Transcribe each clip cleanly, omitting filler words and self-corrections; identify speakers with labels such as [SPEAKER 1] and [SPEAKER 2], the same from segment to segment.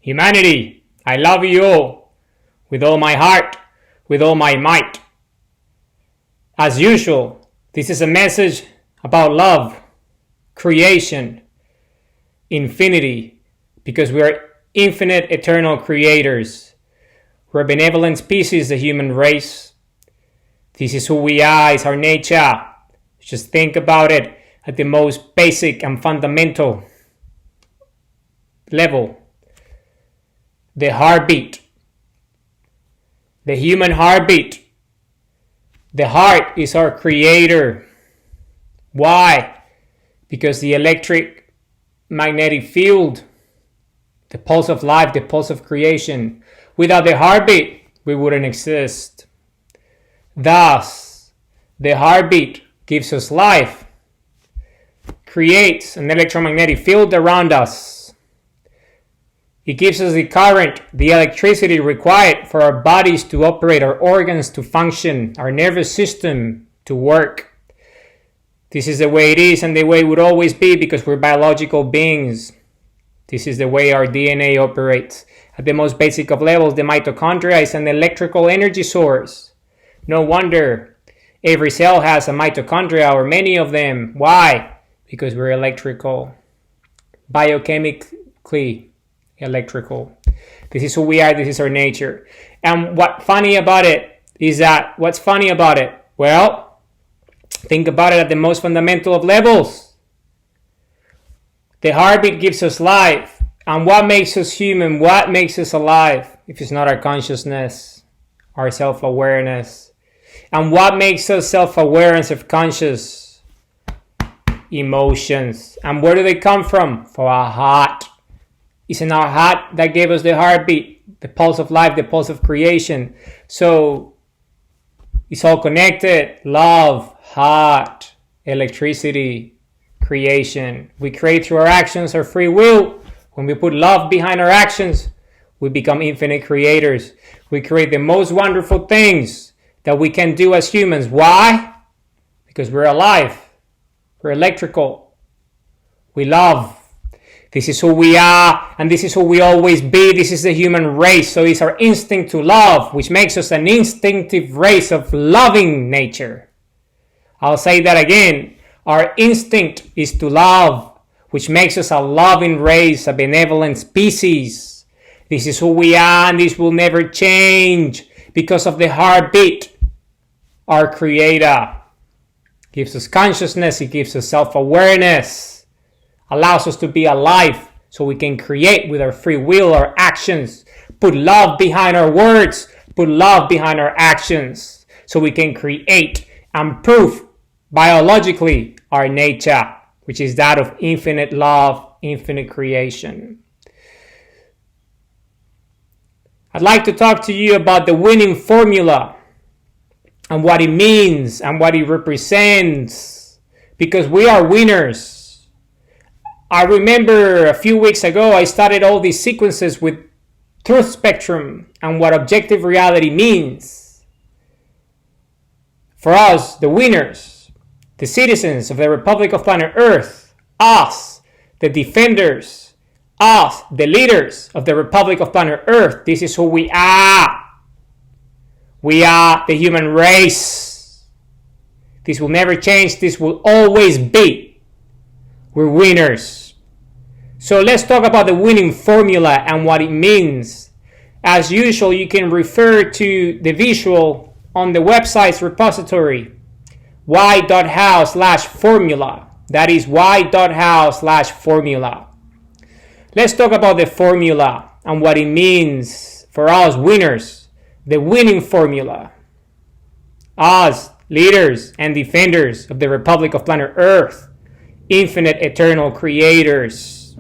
[SPEAKER 1] Humanity, I love you all, with all my heart, with all my might. As usual, this is a message about love, creation, infinity, because we are infinite, eternal creators. We're a benevolent species, the human race. This is who we are, it's our nature. Just think about it at the most basic and fundamental level. The heartbeat. The human heartbeat. The heart is our creator. Why? Because the electric magnetic field, the pulse of life, the pulse of creation, without the heartbeat, we wouldn't exist. Thus, the heartbeat gives us life, creates an electromagnetic field around us. It gives us the current, the electricity required for our bodies to operate, our organs to function, our nervous system to work. This is the way it is and the way it would always be because we're biological beings. This is the way our DNA operates. At the most basic of levels, the mitochondria is an electrical energy source. No wonder every cell has a mitochondria, or many of them. Why? Because we're electrical. Biochemically electrical. This is who we are. This is our nature. And what's funny about it? Well, think about it at the most fundamental of levels. The heartbeat gives us life. And what makes us human? What makes us alive? If it's not our consciousness, our self-awareness. And what makes us self-aware and self-conscious? Emotions. And where do they come from? From our heart. It's in our heart that gave us the heartbeat, the pulse of life, the pulse of creation. So it's all connected. Love, heart, electricity, creation. We create through our actions, our free will. When we put love behind our actions, we become infinite creators. We create the most wonderful things that we can do as humans. Why? Because we're alive. We're electrical. We love. This is who we are, and this is who we always be. This is the human race. So it's our instinct to love, which makes us an instinctive race of loving nature. I'll say that again. Our instinct is to love, which makes us a loving race, a benevolent species. This is who we are, and this will never change because of the heartbeat. Our Creator gives us consciousness. He gives us self-awareness. Allows us to be alive so we can create with our free will, our actions. Put love behind our words. Put love behind our actions so we can create and prove biologically our nature, which is that of infinite love, infinite creation. I'd like to talk to you about the winning formula and what it means and what it represents, because we are winners. I remember a few weeks ago, I started all these sequences with truth spectrum and what objective reality means. For us, the winners, the citizens of the Republic of Planet Earth, us, the defenders, us, the leaders of the Republic of Planet Earth, this is who we are. We are the human race. This will never change. This will always be. We're winners. So let's talk about the winning formula and what it means. As usual, you can refer to the visual on the website's repository, y.how/formula. That is y.how/formula. Let's talk about the formula and what it means for us winners. The winning formula. Us, leaders and defenders of the Republic of Planet Earth. Infinite, eternal creators.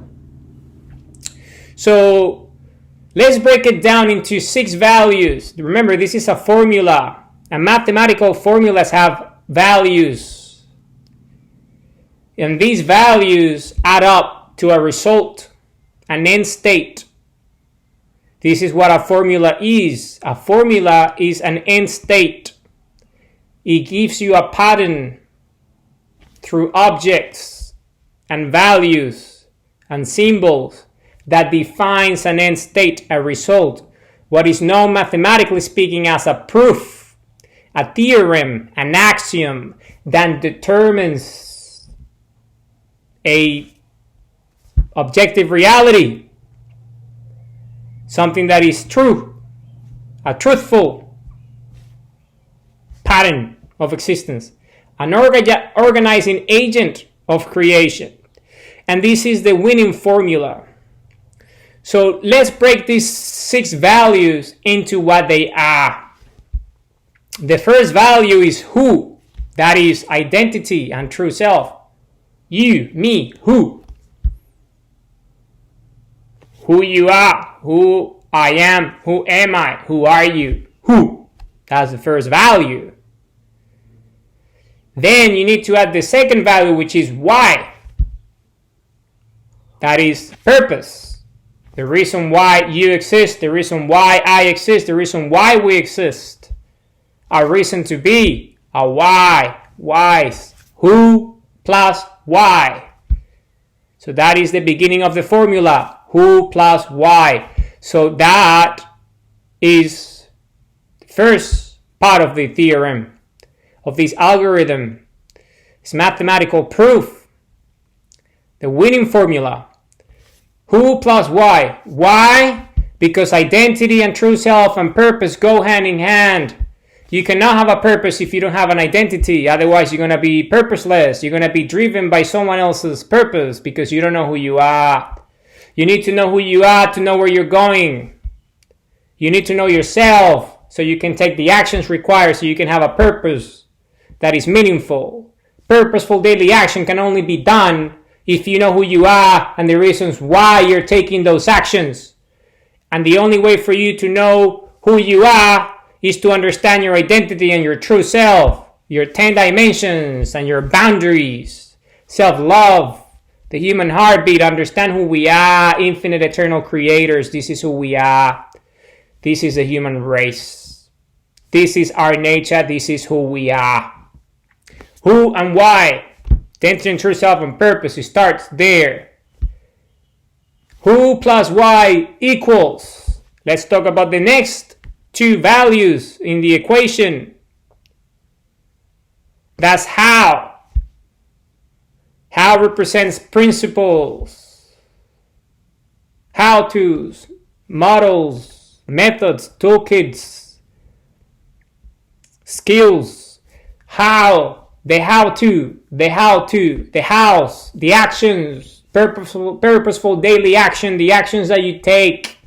[SPEAKER 1] So let's break it down into 6 values. Remember, this is a formula, and mathematical formulas have values. And these values add up to a result, an end state. This is what a formula is. A formula is an end state. It gives you a pattern through objects and values and symbols that defines an end state, a result, what is known mathematically speaking as a proof, a theorem, an axiom that determines a objective reality, something that is true, a truthful pattern of existence, an organizing agent of creation. And this is the winning formula. So let's break these 6 values into what they are. The first value is who. That is identity and true self. You, me, who. Who you are, who I am, who am I, who are you, who. That's the first value. Then you need to add the second value, which is why. That is purpose. The reason why you exist, the reason why I exist, the reason why we exist. A reason to be, a why, whys, who plus why. So that is the beginning of the formula, who plus why. So that is the first part of the theorem, of this algorithm. It's mathematical proof, the winning formula. Who plus why? Why? Because identity and true self and purpose go hand in hand. You cannot have a purpose if you don't have an identity. Otherwise, you're going to be purposeless. You're going to be driven by someone else's purpose because you don't know who you are. You need to know who you are to know where you're going. You need to know yourself so you can take the actions required so you can have a purpose that is meaningful. Purposeful daily action can only be done if you know who you are and the reasons why you're taking those actions. And the only way for you to know who you are is to understand your identity and your true self, your 10 dimensions and your boundaries, self-love, the human heartbeat, understand who we are, infinite eternal creators. This is who we are. This is the human race. This is our nature. This is who we are. Who and why. Identity and true self and purpose. It starts there. Who plus why equals. Let's talk about the next 2 values in the equation. That's how. How represents principles, how-tos, models, methods, toolkits, skills. How, the how-to, the house, the actions, purposeful daily action, the actions that you take.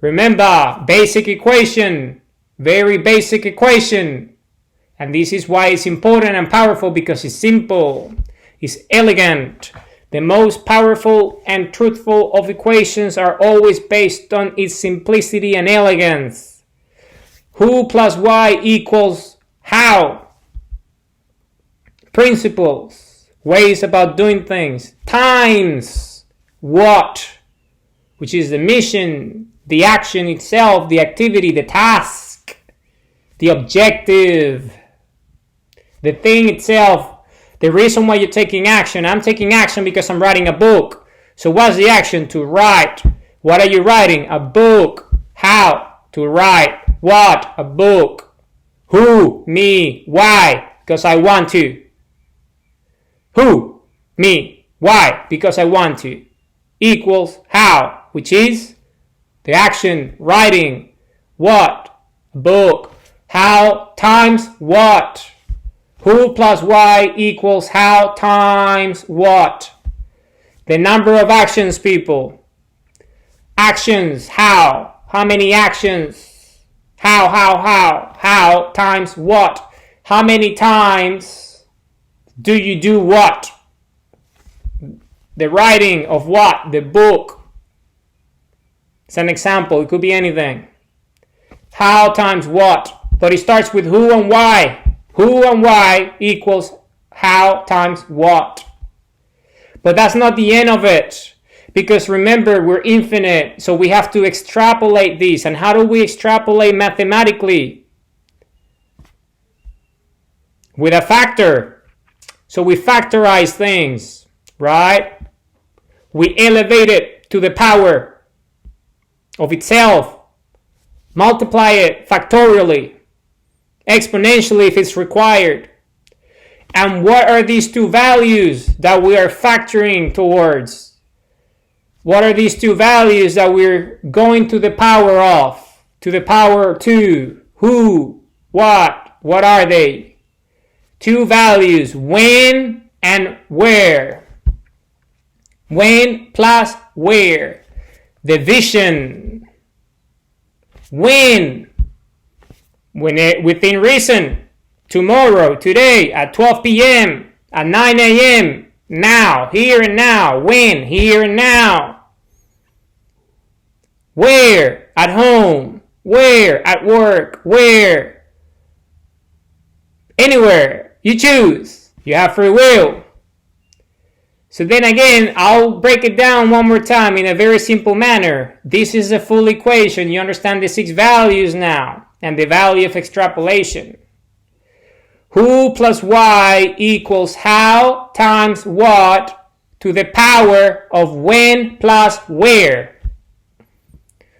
[SPEAKER 1] Remember, basic equation, very basic equation. And this is why it's important and powerful, because it's simple, it's elegant. The most powerful and truthful of equations are always based on its simplicity and elegance. Who plus why equals how. Principles, ways about doing things, times what, which is the mission, the action itself, the activity, the task, the objective, the thing itself, the reason why you're taking action. I'm taking action because I'm writing a book. So what's the action? To write. What are you writing? A book. How? To write. What? A book. Who? Me. Why? Because I want to. Who? Me. Why? Because I want to. Equals how, which is the action, writing. What? A book. How times what? Who plus why equals how times what? The number of actions, people. Actions, how? How many actions? How times what? How many times do you do what? The writing of what? The book. It's an example. It could be anything. How times what? But it starts with who and why. Who and why equals how times what. But that's not the end of it. Because remember, we're infinite. So we have to extrapolate this. And how do we extrapolate mathematically? With a factor. So we factorize things, right? We elevate it to the power of itself, multiply it factorially, exponentially if it's required. And what are these two values that we are factoring towards? What are these two values that we're going to the power of? To the power to who, what are they? Two values, when and where. When plus where. The vision. When within reason. Tomorrow, today, at 12 p.m., at 9 a.m., now, here and now. When, here and now. Where, at home. Where, at work. Where. Anywhere you choose. You have free will. So then again, I'll break it down one more time in a very simple manner. This is a full equation. You understand the 6 values now and the value of extrapolation. Who plus y equals how times what to the power of when plus where.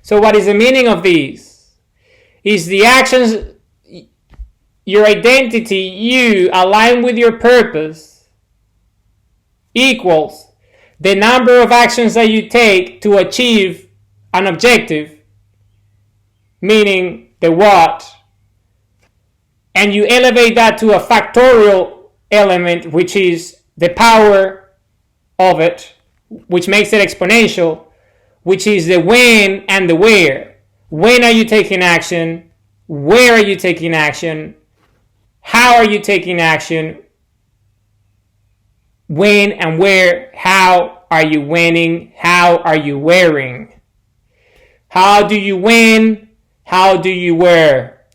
[SPEAKER 1] So what is the meaning of these? Is the actions, your identity, you, align with your purpose, equals the number of actions that you take to achieve an objective, meaning the what, and you elevate that to a factorial element, which is the power of it, which makes it exponential, which is the when and the where. When are you taking action? Where are you taking action? How are you taking action? When and where, how are you winning? How are you wearing? How do you win? How do you wear?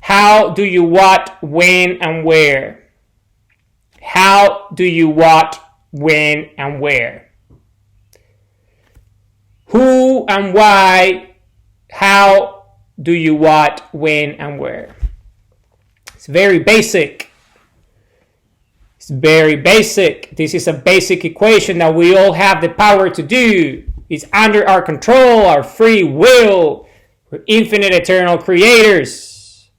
[SPEAKER 1] How do you what, when, and where? How do you what, when, and where? Who and why? How do you what, when, and where? It's very basic. It's very basic. This is a basic equation that we all have the power to do. It's under our control, our free will. We're infinite, eternal creators.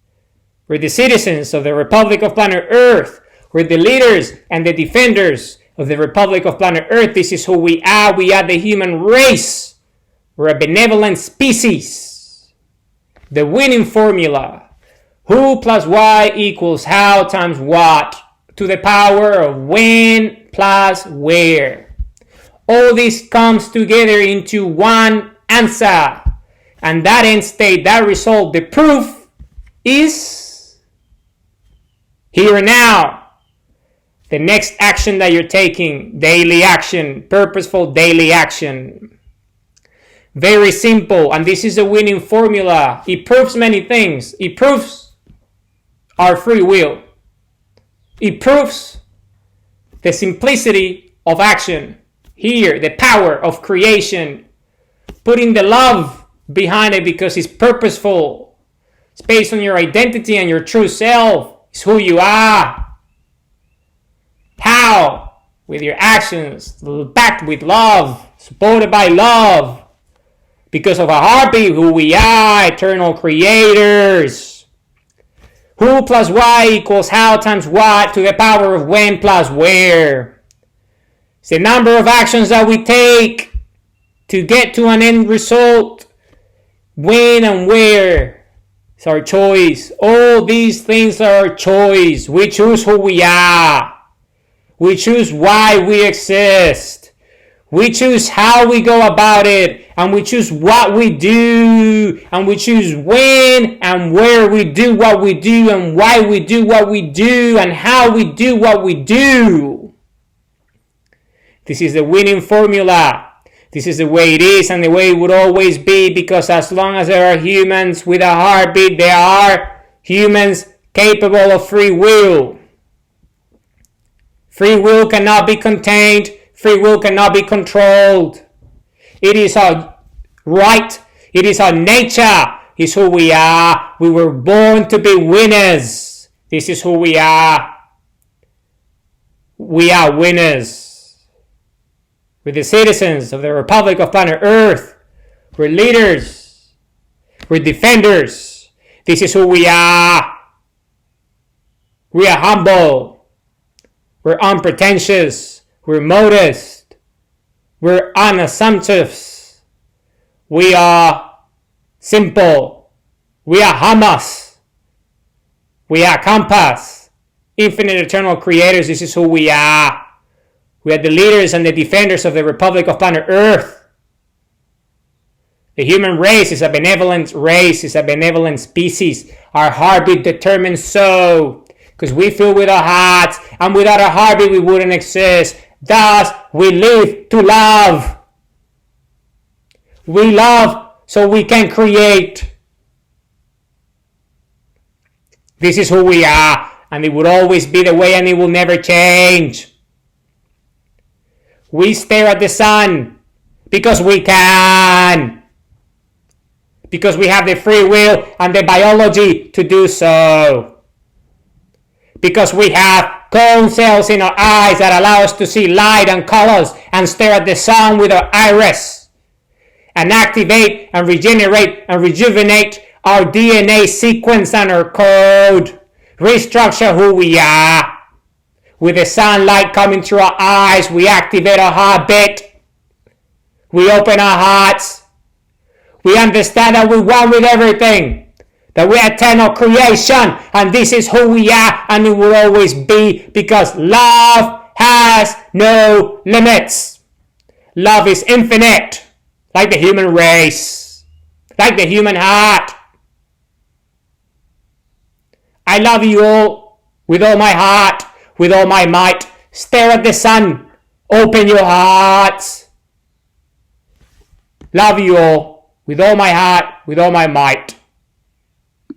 [SPEAKER 1] We're the citizens of the Republic of Planet Earth. We're the leaders and the defenders of the Republic of Planet Earth. This is who we are. We are the human race. We're a benevolent species. The winning formula. Who plus y equals how times what to the power of when plus where. All this comes together into one answer. And that end state, that result, the proof is here and now. The next action that you're taking, daily action, purposeful daily action. Very simple, and this is a winning formula. It proves many things. It proves our free will. It proves the simplicity of action. Here, the power of creation. Putting the love behind it because it's purposeful. It's based on your identity and your true self. It's who you are. How? With your actions, backed with love, supported by love. Because of our heartbeat, who we are, eternal creators. Who plus y equals how times what to the power of when plus where. It's the number of actions that we take to get to an end result. When and where. It's our choice. All these things are our choice. We choose who we are. We choose why we exist. We choose how we go about it. And we choose what we do. And we choose when and where we do what we do. And why we do what we do. And how we do what we do. This is the winning formula. This is the way it is and the way it would always be, because as long as there are humans with a heartbeat, there are humans capable of free will. Free will cannot be contained. Free will cannot be controlled. It is our right. It is our nature. It's who we are. We were born to be winners. This is who we are. We are winners. We're the citizens of the Republic of planet Earth. We're leaders. We're defenders. This is who we are. We are humble. We're unpretentious. We're modest. We're unassumptive. We are simple. We are Hamas. We are compass. Infinite eternal creators. This is who we are. We are the leaders and the defenders of the Republic of planet Earth. The human race is a benevolent race, is a benevolent species. Our heartbeat determines so. Because we feel with our hearts, and without our heartbeat we wouldn't exist. Thus, we live to love. We love so we can create. This is who we are, and it will always be the way, and it will never change. We stare at the sun because we can. Because we have the free will and the biology to do so. Because we have cone cells in our eyes that allow us to see light and colors and stare at the sun with our iris and activate and regenerate and rejuvenate our DNA sequence and our code. Restructure who we are. With the sunlight coming through our eyes, we activate our heartbeat. We open our hearts. We understand that we're one with everything. That we're eternal creation. And this is who we are, and it will always be, because love has no limits. Love is infinite. Like the human race. Like the human heart. I love you all with all my heart. With all my might. Stare at the sun. Open your hearts. Love you all with all my heart, with all my might.